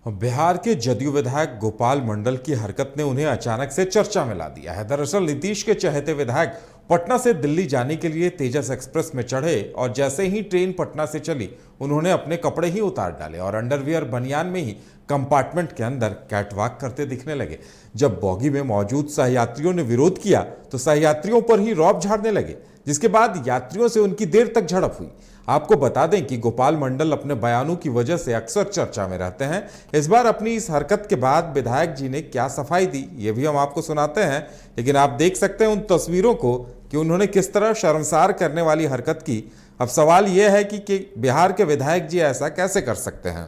बिहार के जदयू विधायक गोपाल मंडल की हरकत ने उन्हें अचानक से चर्चा में ला दिया है। दरअसल नीतीश के चहेते विधायक पटना से दिल्ली जाने के लिए तेजस एक्सप्रेस में चढ़े और जैसे ही ट्रेन पटना से चली उन्होंने अपने कपड़े ही उतार डाले और अंडरवियर बनियान में ही कंपार्टमेंट के अंदर कैटवॉक करते दिखने लगे। जब बॉगी में मौजूद सहयात्रियों ने विरोध किया तो सहयात्रियों पर ही रौब झाड़ने लगे, जिसके बाद यात्रियों से उनकी देर तक झड़प हुई। आपको बता दें कि गोपाल मंडल अपने बयानों की वजह से अक्सर चर्चा में रहते हैं। इस बार अपनी इस हरकत के बाद विधायक जी ने क्या सफाई दी, ये भी हम आपको सुनाते हैं, लेकिन आप देख सकते हैं उन तस्वीरों को कि उन्होंने किस तरह शर्मसार करने वाली हरकत की। अब सवाल यह है कि बिहार के विधायक जी ऐसा कैसे कर सकते हैं।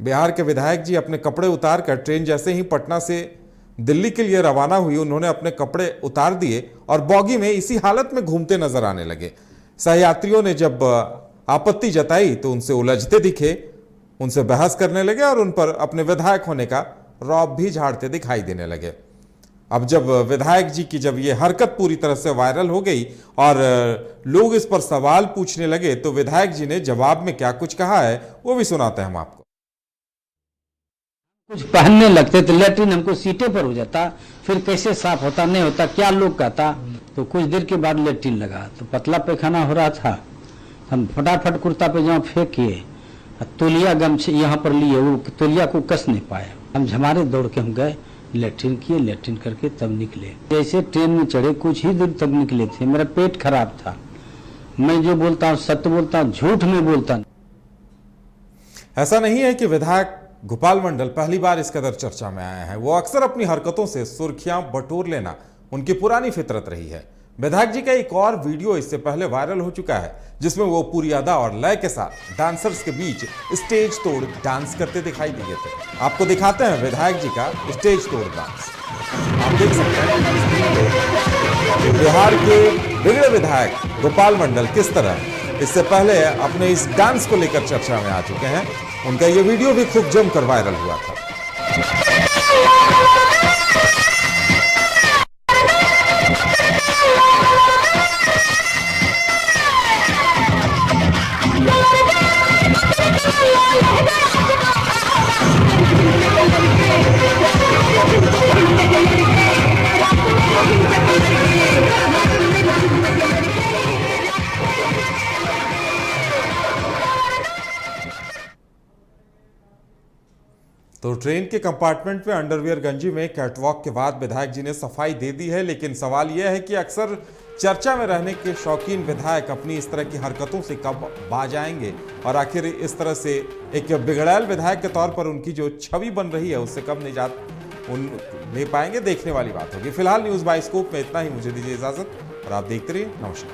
बिहार के विधायक जी अपने कपड़े उतार कर ट्रेन जैसे ही पटना से दिल्ली के लिए रवाना हुई, उन्होंने अपने कपड़े उतार दिए और बॉगी में इसी हालत में घूमते नजर आने लगे। सहयात्रियों ने जब आपत्ति जताई तो उनसे उलझते दिखे, उनसे बहस करने लगे और उन पर अपने विधायक होने का रौब भी झाड़ते दिखाई देने लगे। अब जब विधायक जी की जब ये हरकत पूरी तरह से वायरल हो गई और लोग इस पर सवाल पूछने लगे तो विधायक जी ने जवाब में क्या कुछ कहा है वो भी सुनाते हैं हम आपको। कुछ पहनने लगते तो लेटरिन हमको सीटें पर हो जाता, फिर कैसे साफ होता नहीं होता, क्या लोग कहता। तो कुछ देर के बाद लेटरिन लगा तो पतला पैखाना हो रहा था। हम फटाफट कुर्ता पैजामा फेंक किए, तौलिया गमछे यहाँ पर लिए, वो तौलिया को कस नहीं पाए। हम झमारे दौड़ के हम गए, लेटरिन किए, लेटरिन करके तब निकले। जैसे ट्रेन में चढ़े कुछ ही दूर तक निकले थे, मेरा पेट खराब था। मैं जो बोलता हूँ सत्य बोलता हूँ, झूठ में बोलता नहीं। ऐसा नहीं है कि विधायक गोपाल मंडल पहली बार इस कदर चर्चा में आए हैं। वो अक्सर अपनी हरकतों से सुर्खियां बटोर लेना उनकी पुरानी फितरत रही है। विधायक जी का एक और वीडियो इससे पहले वायरल हो चुका है जिसमें वो पूरी अदा और लय के साथ डांसर्स के बीच स्टेज तोड़ डांस करते दिखाई दिए थे। आपको दिखाते हैं विधायक जी का स्टेज तोड़ डांस। आप देख सकते हैं बिहार के बिगड़े विधायक गोपाल मंडल किस तरह इससे पहले अपने इस डांस को लेकर चर्चा में आ चुके हैं। उनका ये वीडियो भी खूब जमकर वायरल हुआ था। तो ट्रेन के कंपार्टमेंट में अंडरवियर गंजी में कैटवॉक के बाद विधायक जी ने सफाई दे दी है, लेकिन सवाल यह है कि अक्सर चर्चा में रहने के शौकीन विधायक अपनी इस तरह की हरकतों से कब बाज आएंगे और आखिर इस तरह से एक बिगड़ैल विधायक के तौर पर उनकी जो छवि बन रही है उससे कब निजात ले पाएंगे, देखने वाली बात होगी। फिलहाल न्यूज़ बाय स्कूप में इतना ही। मुझे दीजिए इजाजत और आप देखते रहिए। नमस्कार।